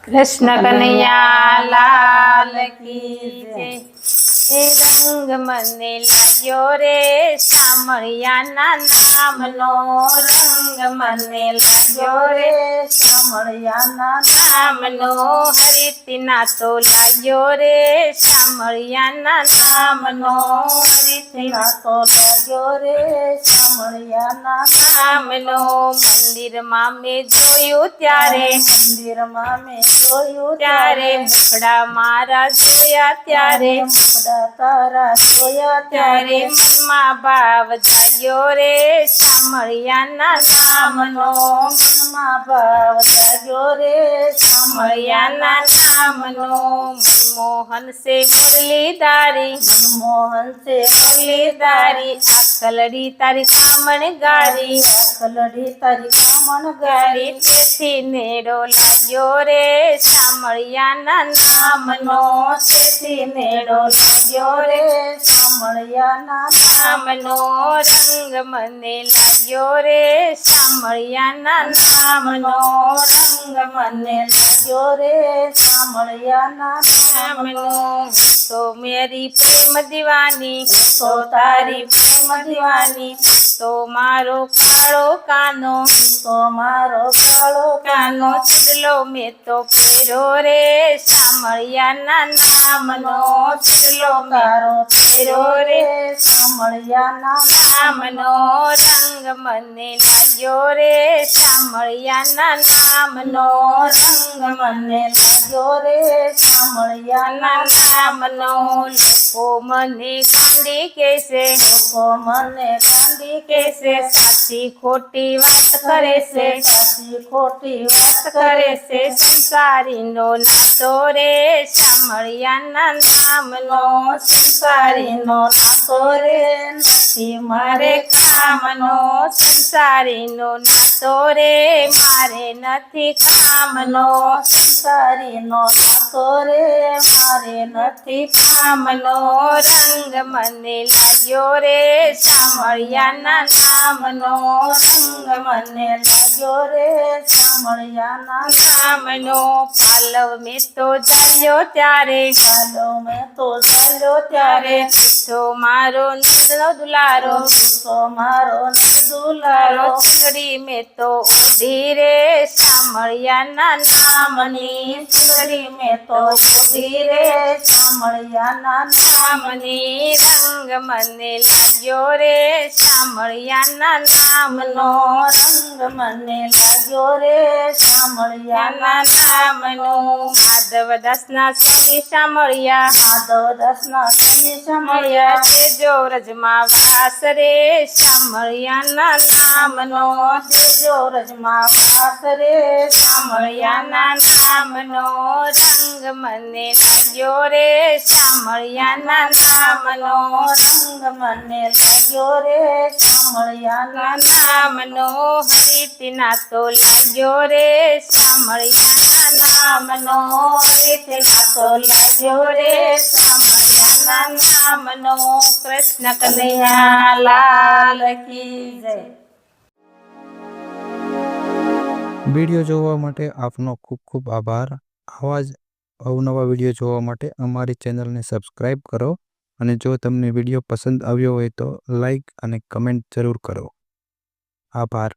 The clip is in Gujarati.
कृष्ण कन्हैया लाल की जय। એ રંગ મને લાગ્યો રે શામળિયાના નામનો, રંગ મને લાગ્યો રે શામળિયાના નામનો, હરિતીના તો લાગ્યો રે શામળિયાના નામનો, હરિતીના તો લાગ્યો રે શામળિયાના નામનો. મંદિરમાં મેં જોયું ત્યારે, મંદિરમાં મેં જોયું ત્યારે મુખડા મારા જોયા ત્યારે, મુખડા તારા જોયા ત્યારે મનમાં ભાવ જાગ્યો રે શામળિયાના નામનો, મનમાં ભાવ જાગ્યો રે શામળિયાના નામનો. મનમોહન સે મુરલીધારી, મનમોહન સે મુરલીધારી, આખલડી તારી કામણ ગારી, આખલડી તારી કામણ ગારી. તેથી નેડો લાગ્યો રે શામળિયાના નામનો, તેથી નેડો લાગ્યો રે શામળિયાના નામનો. રંગ મને લાગ્યો રે શામળિયાના નામનો, રંગ મને લાગ્યો રે શામળિયાના નામનો. તો મેરી પ્રેમ દીવાની, તો તારી પ્રેમ દીવાની, તો મારો કાળો કાનો, તો મારો કાળો કાનો ચૂડલો મેં તો પહેરો રે શામળિયાના નામનો, ચૂડલો કારો પહેરો રે શામળિયાના નામનો. રંગ મને લાગ્યો રે શામળિયાના નામનો, રંગ મને લાગ્યો રે શામળિયાના નામનો. લોકો મને ગાંડી કહેશે, લોકો મને ગાંડી કહેશે, સાચી ખોટી વાત કરે છે, સાચી ખોટી વાત કરે છે. સંસારીનો નાતો રે શામળિયાના નામનો, સંસારીનો નાતો રે નથી મારે કામનો, સંસારીનો નાતો રે મારે નથી કામનો, સંસારીનો નાતો રે મારે નથી કામનો. રંગ મને લાગ્યો રે શામળિયાના નામનો, રંગ મને લાગ્યો રે શામળિયાના નામનો. પાલવ મેં તો ચાલ્યો ત્યારે, ચાલો મેં તો ચાલ્યો ત્યારે, તો મારો નંદનો દુલારો, તો મારો દુલારો, ચૂંદડી મેં તો ઓઢી રે શામળિયાના નામની, ચૂંદડી મેં તો ઓઢી રે શામળિયાના નામની. રંગ મને લાગ્યો રે શામળિયાના નામનો, રંગ મને લાગ્યો રે શામળિયાના નામનો. માધવદાસના સ્વામી શામળિયા, માધવદાસના સ્વામી શામળિયા, તેજો રજમાં વાસ રે શામળિયાના નામનો, તેજો રજમાં વાસ રે શામળિયાના નામનો. રંગ મને લાગ્યો રે શામળિયાના નામનો, રંગ મને લાગ્યો રે શામળિયાના નામનો. હરિતીના તો લાગ્યો રે શામળિયાના નામનો, હરિતીના તો લાગ્યો રે શામળિયાના નામનો. કૃષ્ણ કન્હૈયા લાલ કી જય. વિડીયો જોવા માટે આપનો ખૂબ ખૂબ આભાર. આવા જ અવનવા વિડીયો જોવા માટે અમારી ચેનલને સબસ્ક્રાઈબ કરો અને જો તમને વિડીયો પસંદ આવ્યો હોય તો લાઈક અને કમેન્ટ જરૂર કરો. આભાર.